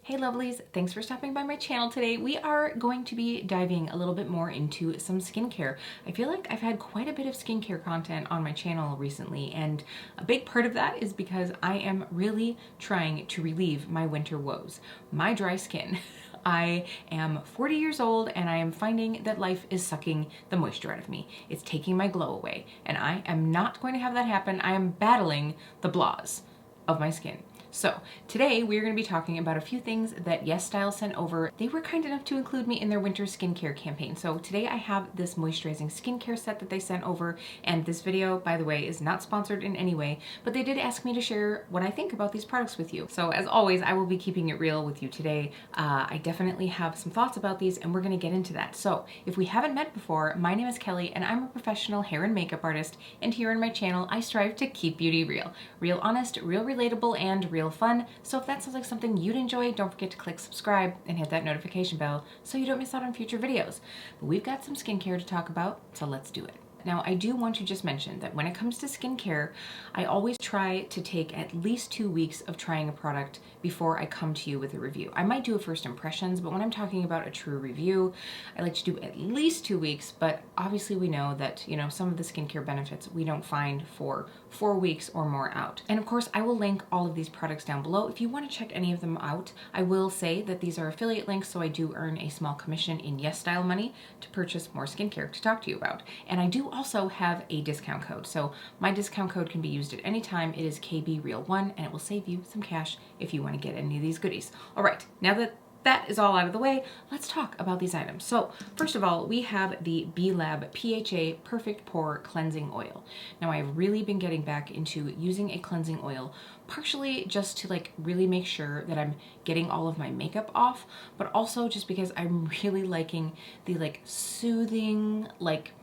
Hey lovelies, thanks for stopping by my channel today. We are going to be diving a little bit more into some skincare. I feel like I've had quite a bit of skincare content on my channel recently, and a big part of that is because I am really trying to relieve my winter woes. My dry skin. I am 40 years old and I am finding that life is sucking the moisture out of me. It's taking my glow away, and I am not going to have that happen. I am battling the blahs of my skin. So today we're going to be talking about a few things that YesStyle sent over. They were kind enough to include me in their winter skincare campaign. So today I have this moisturizing skincare set that they sent over, and this video, by the way, is not sponsored in any way, but they did ask me to share what I think about these products with you. So as always, I will be keeping it real with you today. I definitely have some thoughts about these, and we're going to get into that. So if we haven't met before, my name is Kelly and I'm a professional hair and makeup artist, and here on my channel I strive to keep beauty real. Real honest, real relatable, and real fun. So if that sounds like something you'd enjoy, don't forget to click subscribe and hit that notification bell so you don't miss out on future videos. But we've got some skincare to talk about, so let's do it. Now, I do want to just mention that when it comes to skincare, I always try to take at least 2 weeks of trying a product before I come to you with a review. I might do a first impressions, but when I'm talking about a true review, I like to do at least 2 weeks, but obviously we know that, you know, some of the skincare benefits we don't find for 4 weeks or more out. And of course, I will link all of these products down below. If you want to check any of them out, I will say that these are affiliate links, so I do earn a small commission in YesStyle money to purchase more skincare to talk to you about. And I do also have a discount code. So my discount code can be used at any time. It is KEEPBEAUTYREAL1, and it will save you some cash if you want to get any of these goodies. All right, now that that is all out of the way, let's talk about these items. So first of all, we have the B-Lab PHA Perfect Pore Cleansing Oil. Now I've really been getting back into using a cleansing oil, partially just to like really make sure that I'm getting all of my makeup off, but also just because I'm really liking the like soothing, like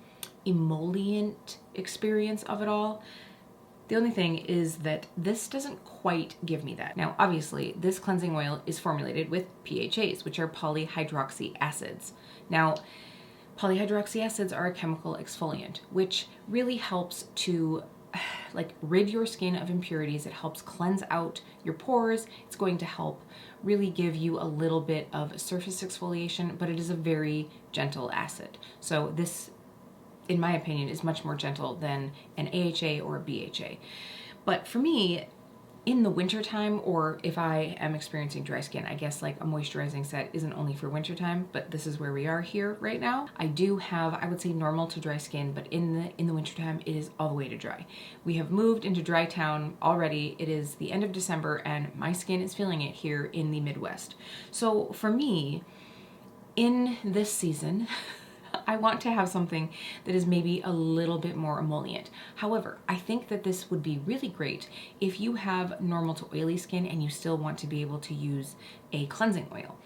emollient experience of it all. The only thing is that this doesn't quite give me that. Now, obviously, this cleansing oil is formulated with PHAs, which are polyhydroxy acids. Now, polyhydroxy acids are a chemical exfoliant, which really helps to like rid your skin of impurities. It helps cleanse out your pores. It's going to help really give you a little bit of surface exfoliation, but it is a very gentle acid. So this, in my opinion, is much more gentle than an AHA or a BHA. But for me, in the wintertime, or if I am experiencing dry skin, I guess like a moisturizing set isn't only for wintertime, but this is where we are here right now. I do have, I would say, normal to dry skin, but in the wintertime, it is all the way to dry. We have moved into dry town already. It is the end of December and my skin is feeling it here in the Midwest. So for me, in this season, I want to have something that is maybe a little bit more emollient. However, I think that this would be really great if you have normal to oily skin and you still want to be able to use a cleansing oil.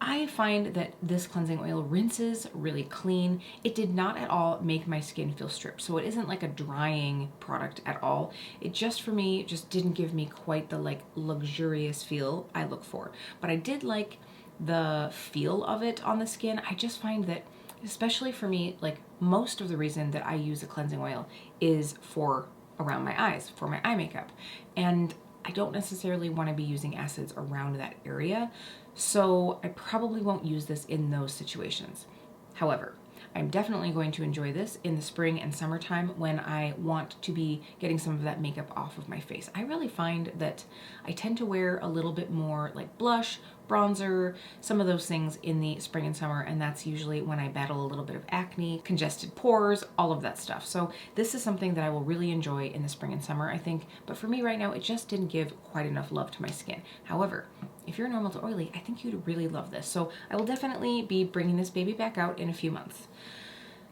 I find that this cleansing oil rinses really clean. It did not at all make my skin feel stripped, so it isn't like a drying product at all. It just, for me, just didn't give me quite the like luxurious feel I look for. But I did like the feel of it on the skin. I just find that, especially for me, like most of the reason that I use a cleansing oil is for around my eyes, for my eye makeup. And I don't necessarily want to be using acids around that area. So I probably won't use this in those situations. However, I'm definitely going to enjoy this in the spring and summertime when I want to be getting some of that makeup off of my face. I really find that I tend to wear a little bit more like blush, bronzer, some of those things in the spring and summer, and that's usually when I battle a little bit of acne, congested pores, all of that stuff. So this is something that I will really enjoy in the spring and summer, I think, but for me right now, it just didn't give quite enough love to my skin. However, if you're normal to oily, I think you'd really love this. So I will definitely be bringing this baby back out in a few months.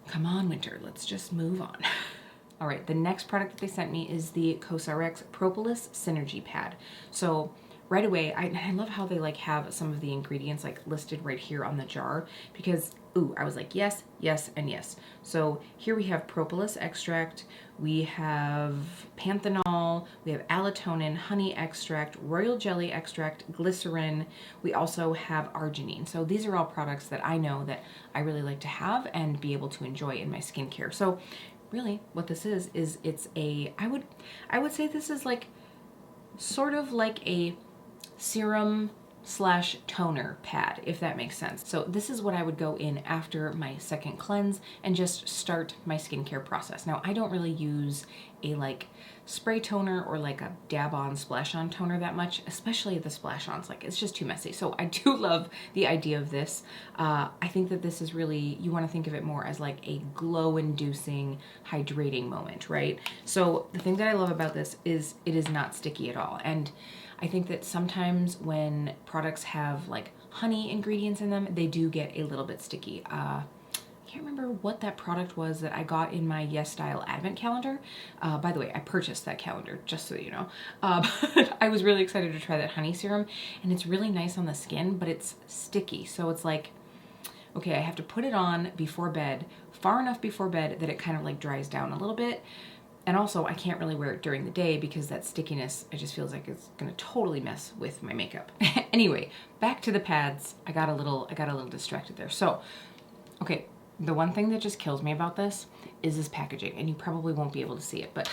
Come on, winter, let's just move on. All right, the next product that they sent me is the COSRX Propolis Synergy Pad. So right away, I love how they like have some of the ingredients like listed right here on the jar, because ooh, I was like, yes, yes, and yes. So here we have propolis extract, we have panthenol, we have allotonin, honey extract, royal jelly extract, glycerin. We also have arginine. So these are all products that I know that I really like to have and be able to enjoy in my skincare. So really what this is it's a, I would say this is like sort of like a serum slash toner pad, if that makes sense. So this is what I would go in after my second cleanse and just start my skincare process. Now, I don't really use a like spray toner or like a dab on splash on toner that much, especially the splash ons. Like, it's just too messy. So I do love the idea of this. I think that this is really, you want to think of it more as like a glow inducing hydrating moment, right? So the thing that I love about this is it is not sticky at all. And I think that sometimes when products have like honey ingredients in them, they do get a little bit sticky. I can't remember what that product was that I got in my YesStyle advent calendar. By the way, I purchased that calendar, just so you know. But I was really excited to try that honey serum, and it's really nice on the skin, but it's sticky. So it's like, okay, I have to put it on before bed, far enough before bed that it kind of like dries down a little bit. And also, I can't really wear it during the day because that stickiness, it just feels like it's gonna totally mess with my makeup. Anyway, back to the pads. I got a little distracted there. So, okay. The one thing that just kills me about this is this packaging, and you probably won't be able to see it, but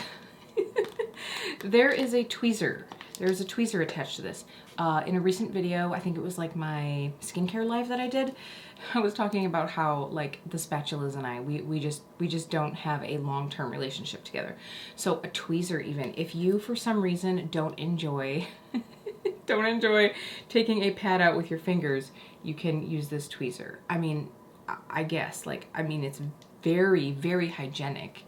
there is a tweezer. There's a tweezer attached to this. In a recent video, I think it was like my skincare live that I did, I was talking about how like the spatulas and I, we just don't have a long-term relationship together. So a tweezer, even if you for some reason don't enjoy taking a pad out with your fingers, you can use this tweezer. I mean, I guess, like, I mean, it's very, very hygienic,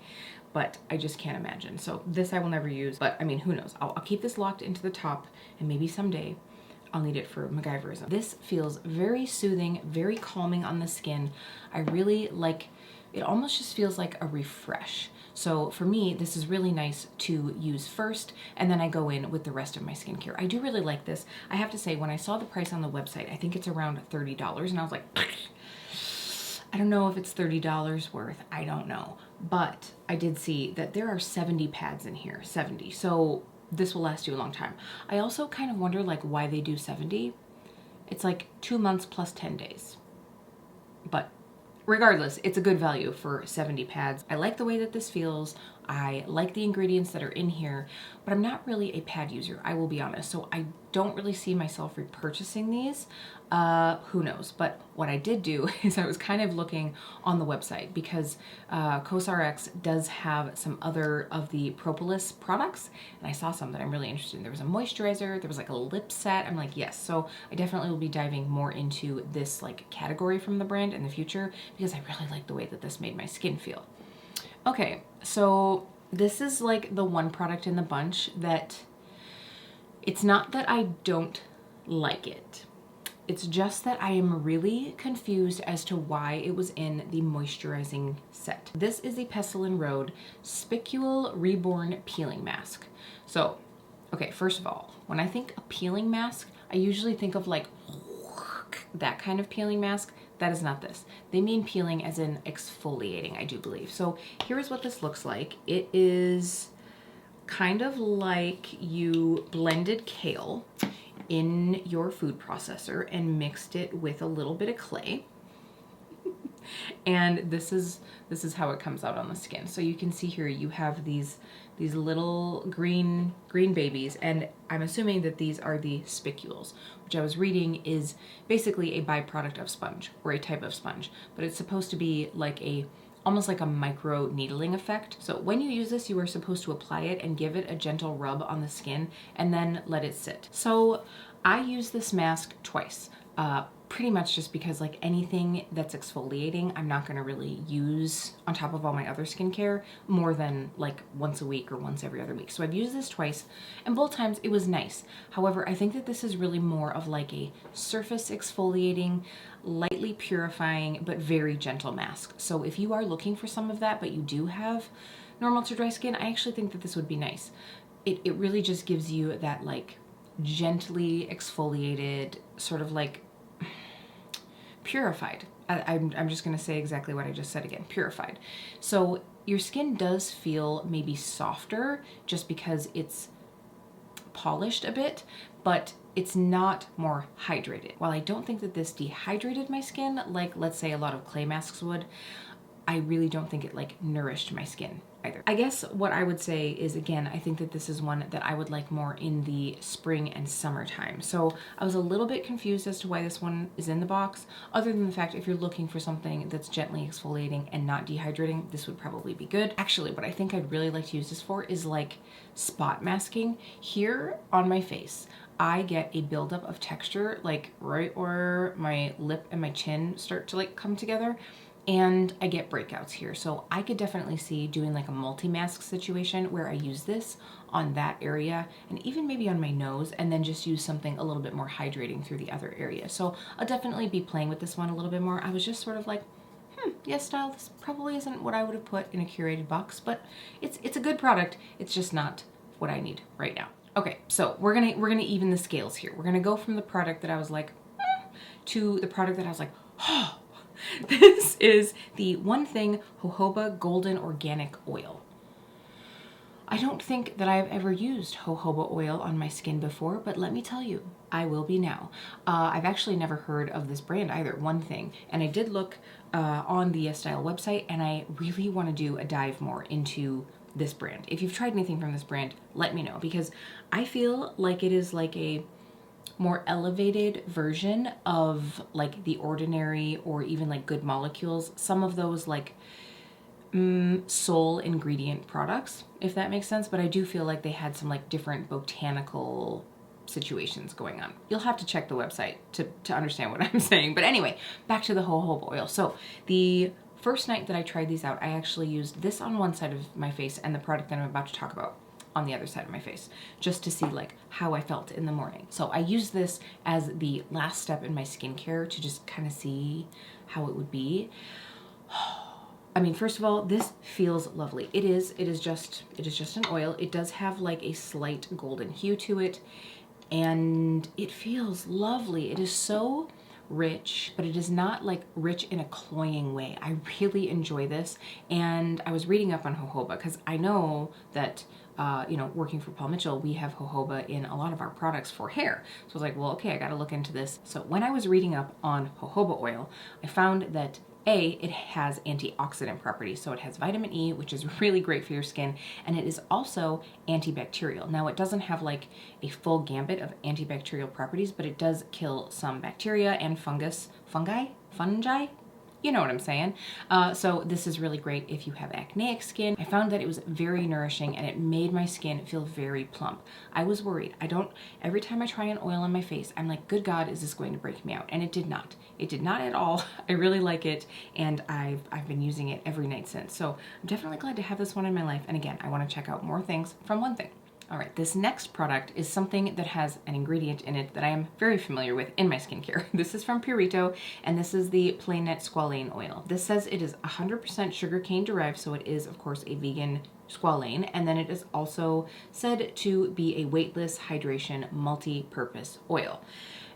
but I just can't imagine. So this I will never use, but I mean, who knows? I'll keep this locked into the top, and maybe someday I'll need it for MacGyverism. This feels very soothing, very calming on the skin. I really like, it almost just feels like a refresh. So for me, this is really nice to use first, and then I go in with the rest of my skincare. I do really like this. I have to say, when I saw the price on the website, I think it's around $30, and I was like, I don't know if it's $30 worth, I don't know. But I did see that there are 70 pads in here, 70. So this will last you a long time. I also kind of wonder like why they do 70. It's like 2 months plus 10 days. But regardless, it's a good value for 70 pads. I like the way that this feels. I like the ingredients that are in here, but I'm not really a pad user, I will be honest. So I don't really see myself repurchasing these. Who knows? But what I did do is I was kind of looking on the website because CosRx does have some other of the propolis products, and I saw some that I'm really interested in. There was a moisturizer, there was like a lip set. I'm like, yes. So I definitely will be diving more into this like category from the brand in the future because I really like the way that this made my skin feel. Okay, so this is like the one product in the bunch that it's not that I don't like it. It's just that I am really confused as to why it was in the moisturizing set. This is a Pestle & Road Spicule Reborn Peeling Mask. So, okay, first of all, when I think a peeling mask, I usually think of like that kind of peeling mask. That is not this. They mean peeling as in exfoliating, I do believe. So here is what this looks like. It is kind of like you blended kale in your food processor and mixed it with a little bit of clay. And this is how it comes out on the skin. So you can see here you have these little green babies, and I'm assuming that these are the spicules, which I was reading is basically a byproduct of sponge, or a type of sponge, but it's supposed to be like almost like a micro needling effect. So when you use this, you are supposed to apply it and give it a gentle rub on the skin and then let it sit. So I use this mask twice. Pretty much just because like anything that's exfoliating, I'm not gonna really use on top of all my other skincare more than like once a week or once every other week. So I've used this twice, and both times it was nice. However, I think that this is really more of like a surface exfoliating, lightly purifying, but very gentle mask. So if you are looking for some of that, but you do have normal to dry skin, I actually think that this would be nice. It really just gives you that like gently exfoliated, sort of like purified. I'm just gonna say exactly what I just said again, purified. So your skin does feel maybe softer just because it's polished a bit, but it's not more hydrated. While I don't think that this dehydrated my skin like, let's say, a lot of clay masks would, I really don't think it like nourished my skin either. I guess what I would say is, again, I think that this is one that I would like more in the spring and summertime. So I was a little bit confused as to why this one is in the box, other than the fact if you're looking for something that's gently exfoliating and not dehydrating, this would probably be good. Actually, what I think I'd really like to use this for is like spot masking. Here on my face, I get a buildup of texture like right where my lip and my chin start to like come together, and I get breakouts here. So I could definitely see doing like a multi-mask situation where I use this on that area and even maybe on my nose, and then just use something a little bit more hydrating through the other area. So I'll definitely be playing with this one a little bit more. I was just sort of like, YesStyle, this probably isn't what I would have put in a curated box, but it's a good product. It's just not what I need right now. Okay, so we're gonna even the scales here. We're gonna go from the product that I was like, to the product that I was like, oh. This is the One Thing Jojoba Golden Organic Oil. I don't think that I've ever used jojoba oil on my skin before, but let me tell you, I will be now. I've actually never heard of this brand either, One Thing, and I did look on the YesStyle website, and I really want to do a dive more into this brand. If you've tried anything from this brand, let me know, because I feel like it is like a more elevated version of like The Ordinary or even like Good Molecules, some of those like sole ingredient products, if that makes sense. But I do feel like they had some like different botanical situations going on. You'll have to check the website to understand what I'm saying. But anyway, back to the jojoba oil. So the first night that I tried these out, I actually used this on one side of my face and the product that I'm about to talk about on the other side of my face, just to see like how I felt in the morning. So I used this as the last step in my skincare to just kind of see how it would be. I mean, first of all, this feels lovely. It is just an oil. It does have like a slight golden hue to it, and it feels lovely. It is so rich, but it is not like rich in a cloying way. I really enjoy this, and I was reading up on jojoba because I know that you know, working for Paul Mitchell, we have jojoba in a lot of our products for hair. So I was like, well, okay, I got to look into this. So when I was reading up on jojoba oil, I found that it has antioxidant properties. So it has vitamin E, which is really great for your skin, and it is also antibacterial. Now, it doesn't have like a full gambit of antibacterial properties, but it does kill some bacteria and fungi, you know what I'm saying. So this is really great if you have acneic skin. I found that it was very nourishing, and it made my skin feel very plump. I was worried. Every time I try an oil on my face, I'm like, good God, is this going to break me out? And it did not. It did not at all. I really like it, and I've been using it every night since. So I'm definitely glad to have this one in my life. And again, I want to check out more things from One Thing. All right, this next product is something that has an ingredient in it that I am very familiar with in my skincare. This is from Purito, and this is the Plain Net Squalane oil. This says it is 100% sugarcane derived, so it is, of course, a vegan squalane, and then it is also said to be a weightless hydration multi-purpose oil.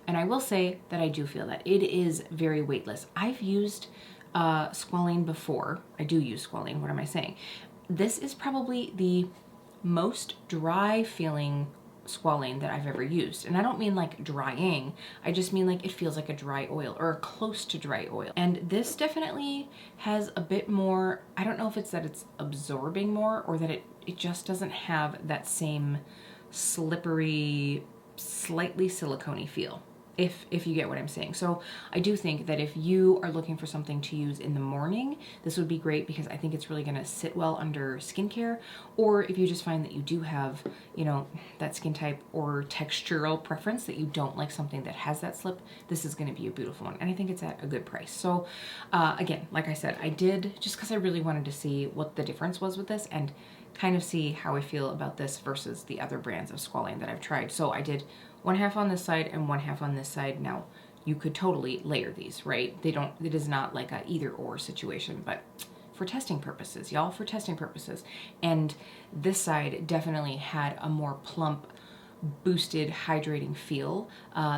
And I will say that I do feel that it is very weightless. I've used squalane before. I do use squalane, what am I saying? This is probably the most dry feeling squalane that I've ever used. And I don't mean like drying, I just mean like it feels like a dry oil or close to dry oil. And this definitely has a bit more, I don't know if it's that it's absorbing more or that it just doesn't have that same slippery, slightly silicone-y feel. If you get what I'm saying. So I do think that if you are looking for something to use in the morning, this would be great because I think it's really going to sit well under skincare. Or if you just find that you do have, you know, that skin type or textural preference that you don't like something that has that slip, this is going to be a beautiful one. And I think it's at a good price. So again, like I said, I did just because I really wanted to see what the difference was with this and kind of see how I feel about this versus the other brands of squalane that I've tried. So I did one half on this side and one half on this side. Now, you could totally layer these, right? It is not like a either or situation, but for testing purposes, y'all, for testing purposes. And this side definitely had a more plump, boosted, hydrating feel.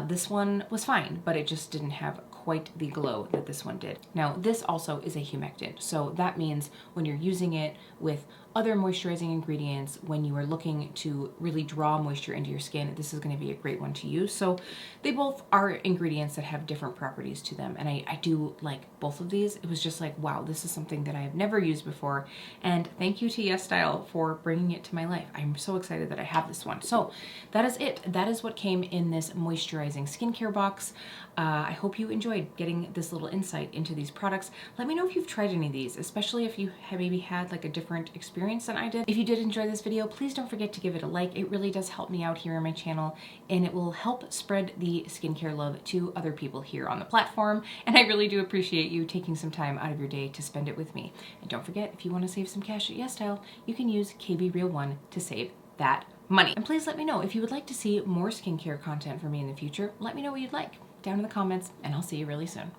This one was fine, but it just didn't have quite the glow that this one did. Now, this also is a humectant, so that means when you're using it with other moisturizing ingredients when you are looking to really draw moisture into your skin, this is going to be a great one to use. So they both are ingredients that have different properties to them, and I do like both of these. It was just like, wow, this is something that I have never used before, and thank you to YesStyle for bringing it to my life. I'm so excited that I have this one. So that is it. That is what came in this moisturizing skincare box. I hope you enjoyed getting this little insight into these products. Let me know if you've tried any of these, especially if you have maybe had like a different experience than I did. If you did enjoy this video, please don't forget to give it a like. It really does help me out here on my channel, and it will help spread the skincare love to other people here on the platform. And I really do appreciate you taking some time out of your day to spend it with me. And don't forget, if you want to save some cash at YesStyle, you can use KEEPBEAUTYREAL1 to save that money. And please let me know if you would like to see more skincare content from me in the future. Let me know what you'd like down in the comments, and I'll see you really soon.